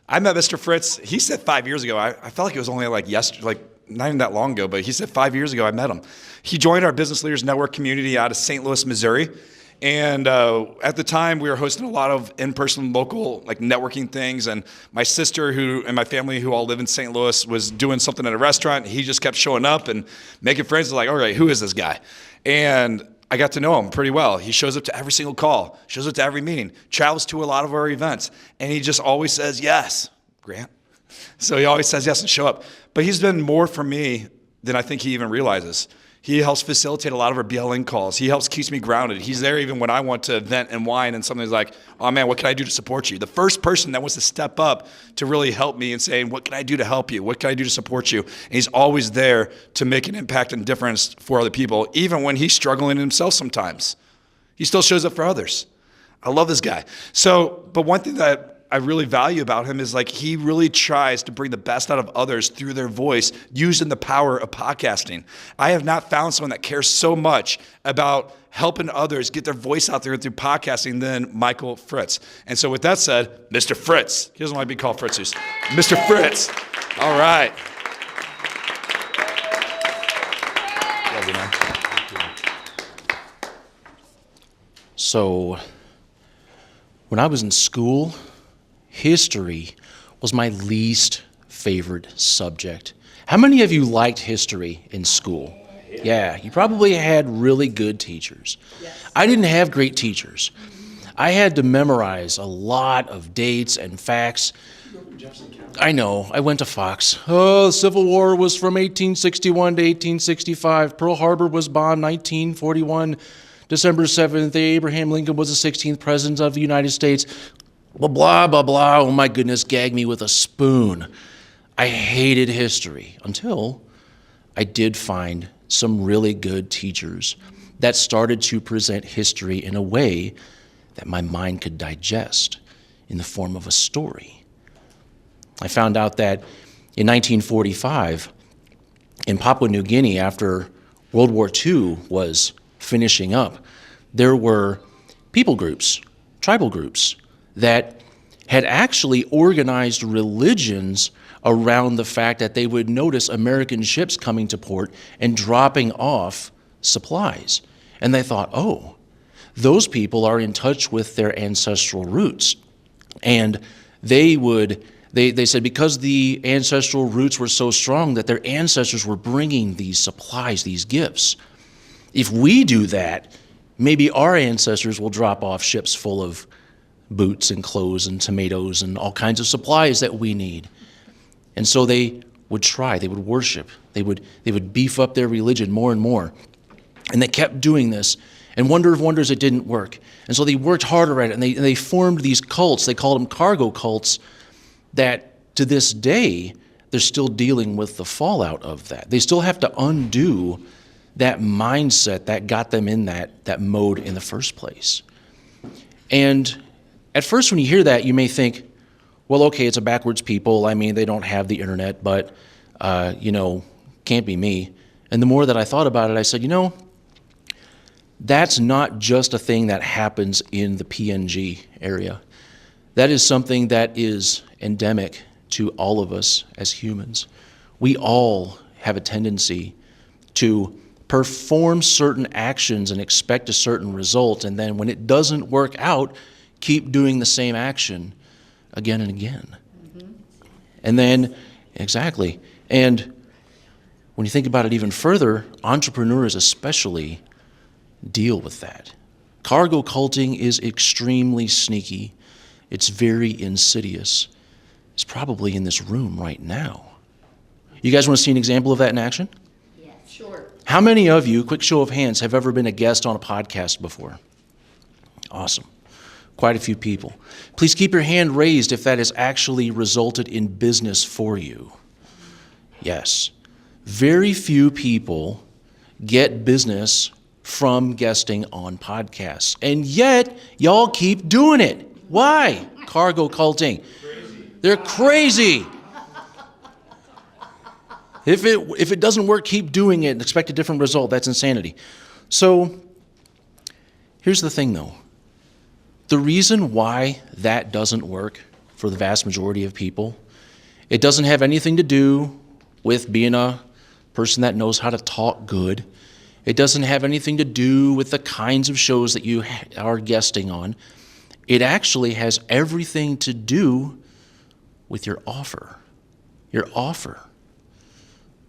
I met Mr. Fritz. He said 5 years ago. I felt like it was only like yesterday, like not even that long ago, but he said 5 years ago I met him. He joined our Business Leaders Network community out of St. Louis, Missouri. And at the time, we were hosting a lot of in-person local like networking things. And my sister and my family who all live in St. Louis was doing something at a restaurant. He just kept showing up and making friends. Like, all right, who is this guy? And I got to know him pretty well. He shows up to every single call, shows up to every meeting, travels to a lot of our events, and he just always says yes, Grant. So he always says yes and show up. But he's been more for me than I think he even realizes. He helps facilitate a lot of our BLN calls. He helps keeps me grounded. He's there even when I want to vent and whine and something's like, oh man, what can I do to support you? The first person that wants to step up to really help me and saying, what can I do to help you? What can I do to support you? And he's always there to make an impact and difference for other people, even when he's struggling himself sometimes. He still shows up for others. I love this guy. So, but one thing that I really value about him is like he really tries to bring the best out of others through their voice, using the power of podcasting. I have not found someone that cares so much about helping others get their voice out there through podcasting than Michael Fritz. And so with that said, Mr. Fritz. He doesn't want to be called Fritzus. Mr. Fritz. All right. So when I was in school, history was my least favorite subject. How many of you liked history in school? Yeah, you probably had really good teachers. Yes. I didn't have great teachers. I had to memorize a lot of dates and facts. I know, I went to Fox. Oh, the Civil War was from 1861 to 1865. Pearl Harbor was bombed 1941. December 7th, Abraham Lincoln was the 16th president of the United States. Blah, blah, blah, blah. Oh my goodness, gag me with a spoon. I hated history until I did find some really good teachers that started to present history in a way that my mind could digest in the form of a story. I found out that in 1945, in Papua New Guinea, after World War II was finishing up, there were people groups, tribal groups, that had actually organized religions around the fact that they would notice American ships coming to port and dropping off supplies. And they thought, oh, those people are in touch with their ancestral roots. And they said because the ancestral roots were so strong that their ancestors were bringing these supplies, these gifts. If we do that, maybe our ancestors will drop off ships full of boots and clothes and tomatoes and all kinds of supplies that we need. And so they would try, they would worship, they would beef up their religion more and more. And they kept doing this, and wonder of wonders, it didn't work. And so they worked harder at it, and they formed these cults. They called them cargo cults that to this day, they're still dealing with the fallout of that. They still have to undo that mindset that got them in that mode in the first place. And at first when you hear that, you may think, well, okay, it's a backwards people. I mean, they don't have the internet, but, can't be me. And the more that I thought about it, I said, that's not just a thing that happens in the PNG area. That is something that is endemic to all of us as humans. We all have a tendency to perform certain actions and expect a certain result, and then when it doesn't work out, keep doing the same action again and again. Mm-hmm. And then, exactly. And when you think about it even further, entrepreneurs especially deal with that. Cargo culting is extremely sneaky. It's very insidious. It's probably in this room right now. You guys want to see an example of that in action? Yes, sure. How many of you, quick show of hands, have ever been a guest on a podcast before? Awesome. Quite a few people. Please keep your hand raised if that has actually resulted in business for you. Yes. Very few people get business from guesting on podcasts. And yet, y'all keep doing it. Why? Cargo culting. They're crazy. If it doesn't work, keep doing it and expect a different result. That's insanity. So, here's the thing though. The reason why that doesn't work for the vast majority of people. It doesn't have anything to do with being a person that knows how to talk good. It doesn't have anything to do with the kinds of shows that you are guesting on. It actually has everything to do with your offer. Your offer.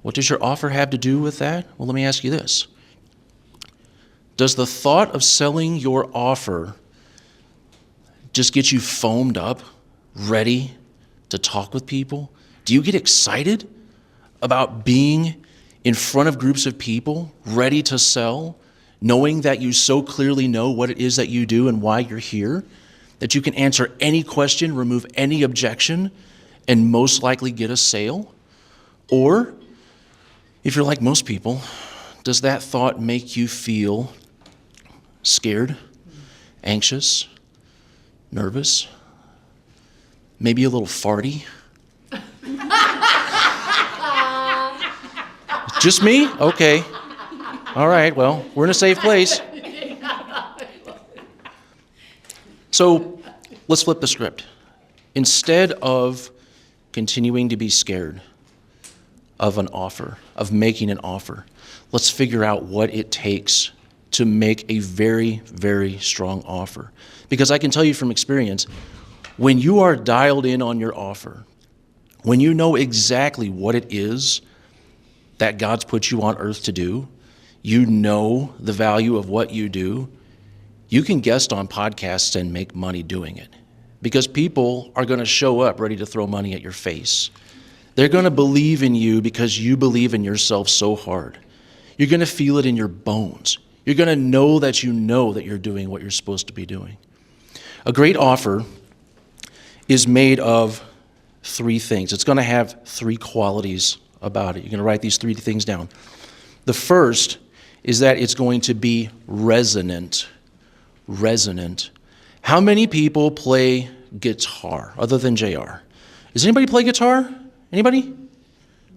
What does your offer have to do with that? Well, let me ask you this. Does the thought of selling your offer just get you foamed up, ready to talk with people? Do you get excited about being in front of groups of people, ready to sell, knowing that you so clearly know what it is that you do and why you're here, that you can answer any question, remove any objection, and most likely get a sale? Or, if you're like most people, does that thought make you feel scared, anxious, nervous, maybe a little farty? Just me? Okay. All right, well, we're in a safe place. So let's flip the script. Instead of continuing to be scared of an offer, of making an offer, let's figure out what it takes to make a very, very strong offer. Because I can tell you from experience, when you are dialed in on your offer, when you know exactly what it is that God's put you on earth to do, you know the value of what you do, you can guest on podcasts and make money doing it. Because people are going to show up ready to throw money at your face. They're going to believe in you because you believe in yourself so hard. You're going to feel it in your bones. You're going to know that you're doing what you're supposed to be doing. A great offer is made of three things. It's going to have three qualities about it. You're going to write these three things down. The first is that it's going to be resonant. Resonant. How many people play guitar other than JR? Does anybody play guitar? Anybody?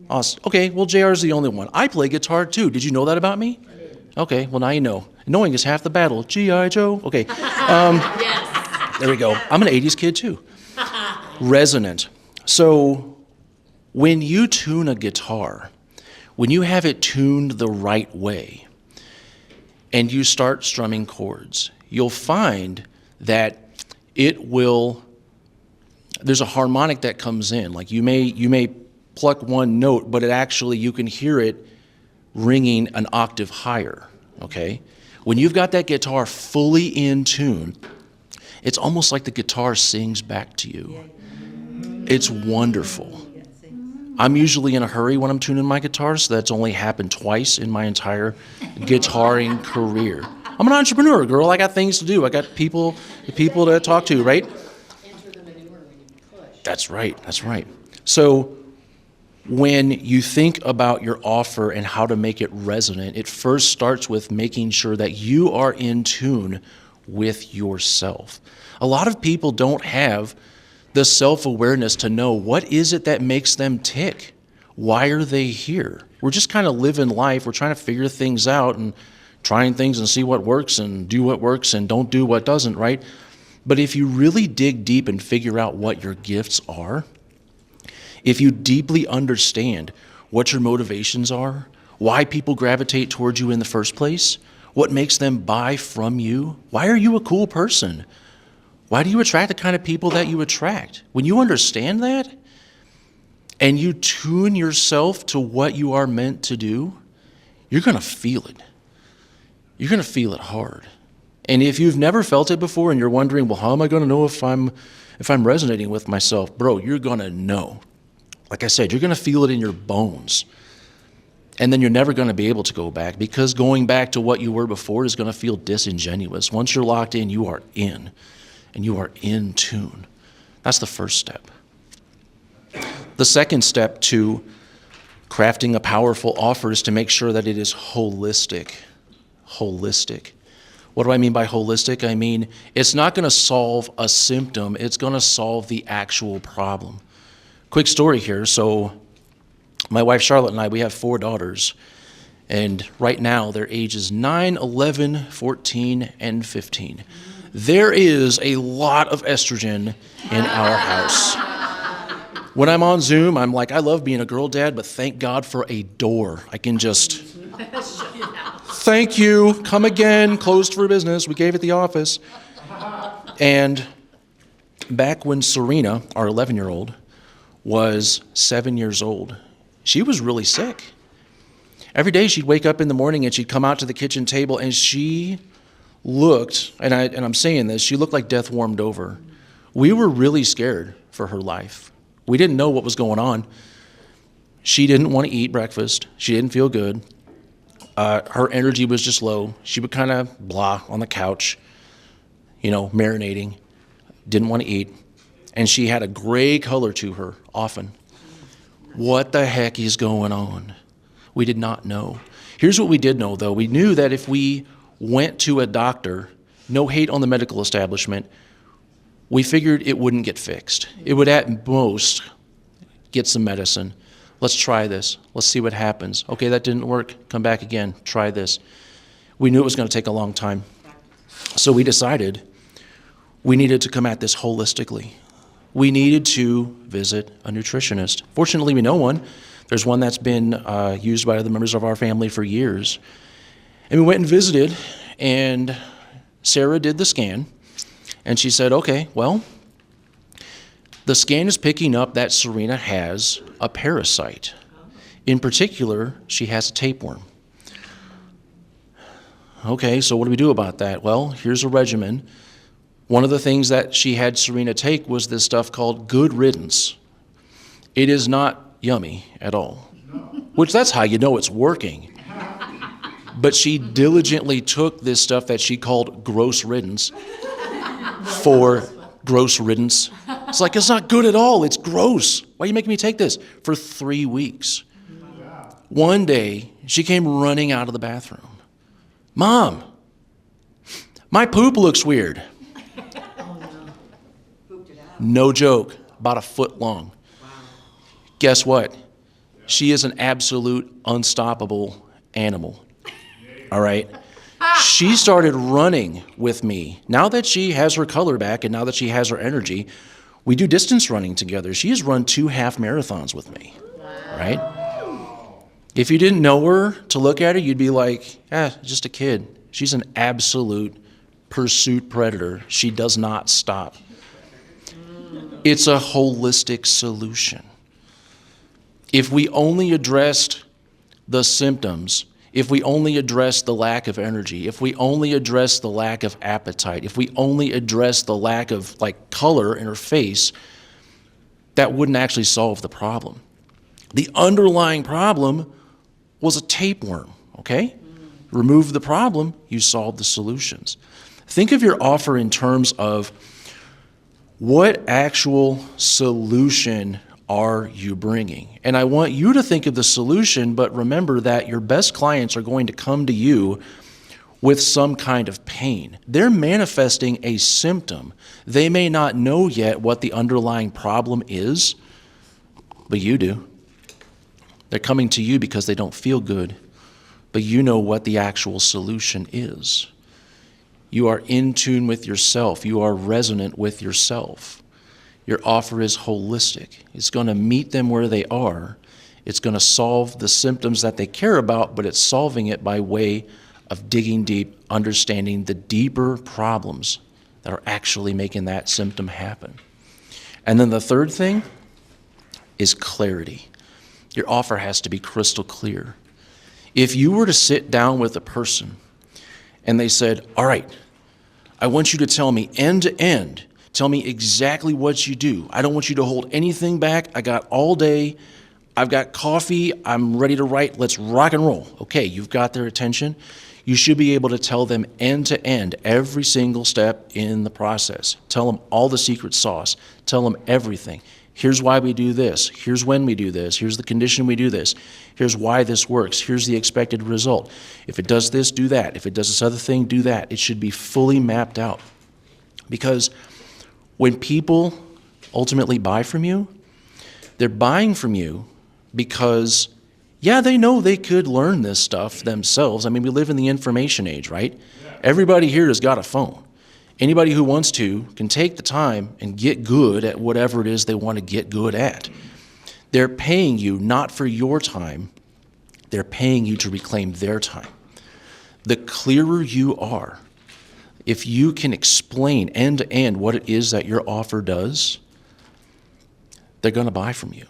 Awesome. Okay, well, JR is the only one. I play guitar too. Did you know that about me? Okay, well, now you know. Knowing is half the battle. G.I. Joe? Okay. Yes. There we go. I'm an 80s kid too. Resonant. So when you tune a guitar, when you have it tuned the right way, and you start strumming chords, you'll find that there's a harmonic that comes in. Like you may pluck one note, but you can hear it ringing an octave higher, okay? When you've got that guitar fully in tune, it's almost like the guitar sings back to you. It's wonderful. I'm usually in a hurry when I'm tuning my guitar, so that's only happened twice in my entire guitaring career. I'm an entrepreneur, girl. I got things to do. I got people to talk to, right? Enter the manure when you push. That's right. So when you think about your offer and how to make it resonant, it first starts with making sure that you are in tune with yourself. A lot of people don't have the self-awareness to know what is it that makes them tick. Why are they here? We're just kind of living life. We're trying to figure things out and trying things and see what works and do what works and don't do what doesn't, right? But if you really dig deep and figure out what your gifts are, if you deeply understand what your motivations are, why people gravitate towards you in the first place, what makes them buy from you, why are you a cool person? Why do you attract the kind of people that you attract? When you understand that and you tune yourself to what you are meant to do, you're going to feel it. You're going to feel it hard. And if you've never felt it before and you're wondering, well, how am I going to know if I'm resonating with myself? Bro, you're going to know. Like I said, you're going to feel it in your bones. And then you're never going to be able to go back, because going back to what you were before is going to feel disingenuous. Once you're locked in, you are in. And you are in tune. That's the first step. The second step to crafting a powerful offer is to make sure that it is holistic. Holistic. What do I mean by holistic? I mean, it's not going to solve a symptom. It's going to solve the actual problem. Quick story here. So my wife Charlotte and I, we have 4 daughters. And right now, their ages 9, 11, 14, and 15. There is a lot of estrogen in our house. When I'm on Zoom, I'm like, I love being a girl dad, but thank God for a door. I can just, thank you, come again, closed for business. We gave it the office. And back when Serena, our 11-year-old, was 7 years old, she was really sick. Every day she'd wake up in the morning and she'd come out to the kitchen table and she looked, and I'm saying this, she looked like death warmed over. We were really scared for her life. We didn't know what was going on. She didn't want to eat breakfast. She didn't feel good. Her energy was just low. She would kind of blah on the couch, marinating. Didn't want to eat. And she had a gray color to her often. What the heck is going on? We did not know. Here's what we did know, though. We knew that if we went to a doctor, no hate on the medical establishment, we figured it wouldn't get fixed. It would at most get some medicine. Let's try this. Let's see what happens. Okay, that didn't work. Come back again. Try this. We knew it was going to take a long time. So we decided we needed to come at this holistically. We needed to visit a nutritionist. Fortunately, we know one. There's one that's been used by other members of our family for years. And we went and visited, and Sarah did the scan, and she said, okay, well, the scan is picking up that Serena has a parasite. In particular, she has a tapeworm. Okay, so what do we do about that? Well, here's a regimen. One of the things that she had Serena take was this stuff called Good Riddance. It is not yummy at all, which that's how you know it's working. But she diligently took this stuff that she called Gross Riddance for gross riddance. It's like, it's not good at all. It's gross. Why are you making me take this? For 3 weeks. One day, she came running out of the bathroom. Mom, my poop looks weird. No joke, about a foot long. Guess what? She is an absolute unstoppable animal. All right? She started running with me. Now that she has her color back and now that she has her energy, we do distance running together. She has run 2 half marathons with me. Right? If you didn't know her, to look at her, you'd be like, just a kid. She's an absolute pursuit predator. She does not stop. It's a holistic solution. If we only addressed the symptoms, if we only addressed the lack of energy, if we only addressed the lack of appetite, if we only addressed the lack of color in her face, that wouldn't actually solve the problem. The underlying problem was a tapeworm, okay? Remove the problem, you solve the solutions. Think of your offer in terms of what actual solution are you bringing? And I want you to think of the solution, but remember that your best clients are going to come to you with some kind of pain. They're manifesting a symptom. They may not know yet what the underlying problem is, but you do. They're coming to you because they don't feel good, but you know what the actual solution is. You are in tune with yourself. You are resonant with yourself. Your offer is holistic. It's going to meet them where they are. It's going to solve the symptoms that they care about, but it's solving it by way of digging deep, understanding the deeper problems that are actually making that symptom happen. And then the third thing is clarity. Your offer has to be crystal clear. If you were to sit down with a person and they said, all right, I want you to tell me end to end, tell me exactly what you do. I don't want you to hold anything back. I got all day. I've got coffee. I'm ready to write. Let's rock and roll. Okay, you've got their attention. You should be able to tell them end to end, every single step in the process. Tell them all the secret sauce. Tell them everything. Here's why we do this. Here's when we do this. Here's the condition we do this. Here's why this works. Here's the expected result. If it does this, do that. If it does this other thing, do that. It should be fully mapped out. Because when people ultimately buy from you, they're buying from you because, yeah, they know they could learn this stuff themselves. I mean, we live in the information age, right? Everybody here has got a phone. Anybody who wants to can take the time and get good at whatever it is they want to get good at. They're paying you not for your time. They're paying you to reclaim their time. The clearer you are, if you can explain end to end what it is that your offer does, they're going to buy from you.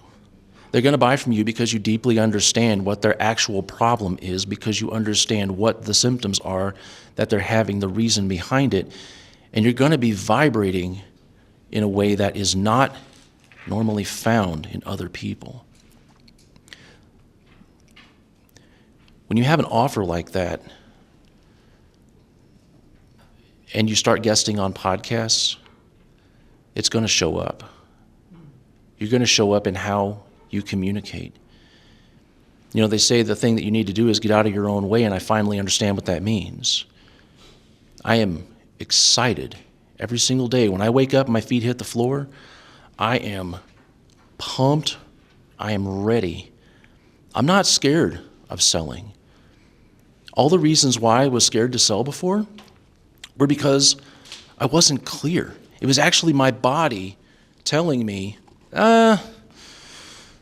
They're going to buy from you because you deeply understand what their actual problem is, because you understand what the symptoms are that they're having, the reason behind it, and you're going to be vibrating in a way that is not normally found in other people. When you have an offer like that, and you start guesting on podcasts, it's going to show up. You're going to show up in how you communicate. You know, they say the thing that you need to do is get out of your own way, and I finally understand what that means. I am excited every single day. When I wake up and my feet hit the floor, I am pumped. I am ready. I'm not scared of selling. All the reasons why I was scared to sell before were because I wasn't clear. It was actually my body telling me,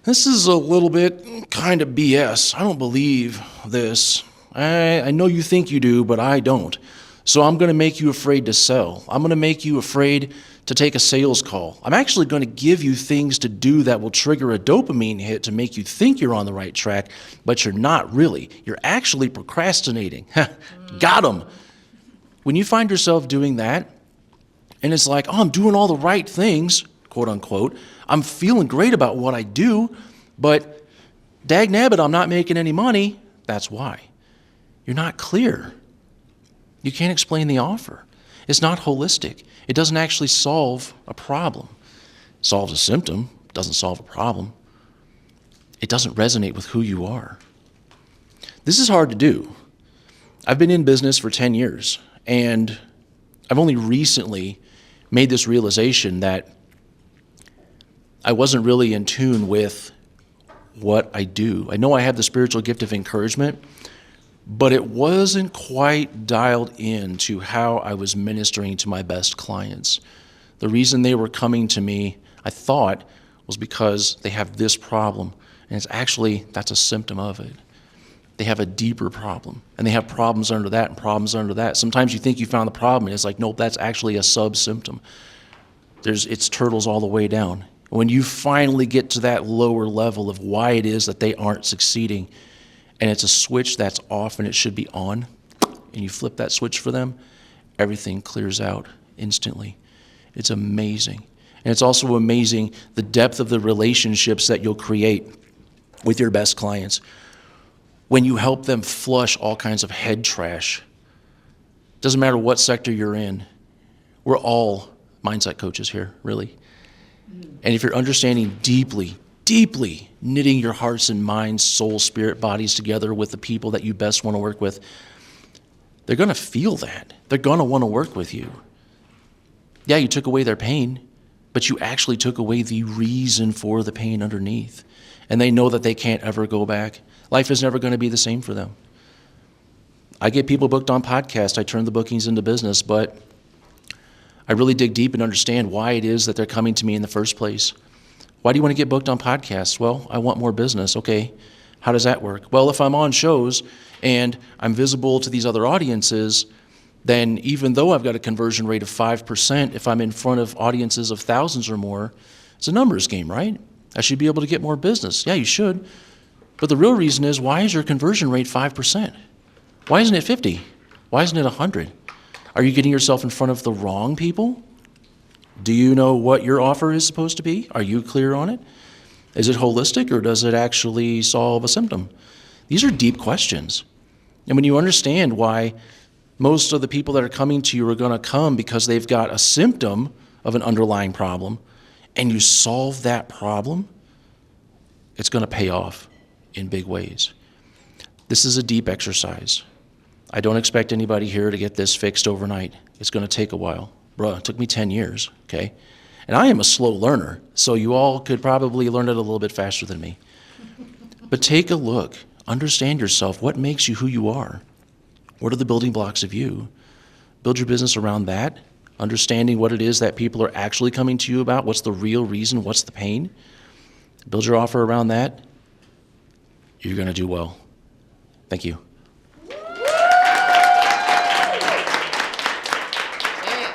this is a little bit kind of BS. I don't believe this. I know you think you do, but I don't. So I'm going to make you afraid to sell. I'm going to make you afraid to take a sales call. I'm actually going to give you things to do that will trigger a dopamine hit to make you think you're on the right track, but you're not really. You're actually procrastinating. Got 'em. When you find yourself doing that, and it's like, oh, I'm doing all the right things, quote unquote, I'm feeling great about what I do, but dag nabbit, I'm not making any money. That's why. You're not clear. You can't explain the offer. It's not holistic. It doesn't actually solve a problem. It solves a symptom, doesn't solve a problem. It doesn't resonate with who you are. This is hard to do. I've been in business for 10 years, and I've only recently made this realization that I wasn't really in tune with what I do. I know I have the spiritual gift of encouragement, but it wasn't quite dialed in to how I was ministering to my best clients. The reason they were coming to me, I thought, was because they have this problem, and it's actually, that's a symptom of it. They have a deeper problem, and they have problems under that and problems under that. Sometimes you think you found the problem, and it's like, nope, that's actually a sub-symptom. It's turtles all the way down. When you finally get to that lower level of why it is that they aren't succeeding, and it's a switch that's off and it should be on, and you flip that switch for them, everything clears out instantly. It's amazing. And it's also amazing the depth of the relationships that you'll create with your best clients when you help them flush all kinds of head trash. Doesn't matter what sector you're in. We're all mindset coaches here, really. And if you're understanding deeply knitting your hearts and minds, soul, spirit, bodies together with the people that you best want to work with, they're going to feel that. They're going to want to work with you. Yeah, you took away their pain, but you actually took away the reason for the pain underneath. And they know that they can't ever go back. Life is never going to be the same for them. I get people booked on podcasts. I turn the bookings into business, but I really dig deep and understand why it is that they're coming to me in the first place. Why do you want to get booked on podcasts? Well, I want more business. Okay, how does that work? Well, if I'm on shows and I'm visible to these other audiences, then even though I've got a conversion rate of 5%, if I'm in front of audiences of thousands or more, it's a numbers game, right? I should be able to get more business. Yeah, you should. But the real reason is, why is your conversion rate 5%? Why isn't it 50? Why isn't it 100? Are you getting yourself in front of the wrong people? Do you know what your offer is supposed to be? Are you clear on it? Is it holistic, or does it actually solve a symptom? These are deep questions. And when you understand why most of the people that are coming to you are going to come because they've got a symptom of an underlying problem, and you solve that problem, it's going to pay off in big ways. This is a deep exercise. I don't expect anybody here to get this fixed overnight. It's going to take a while. Bruh, it took me 10 years, okay? And I am a slow learner, so you all could probably learn it a little bit faster than me. But take a look. Understand yourself. What makes you who you are? What are the building blocks of you? Build your business around that. understanding what it is that people are actually coming to you about, what's the real reason, what's the pain, build your offer around that, you're going to do well. Thank you.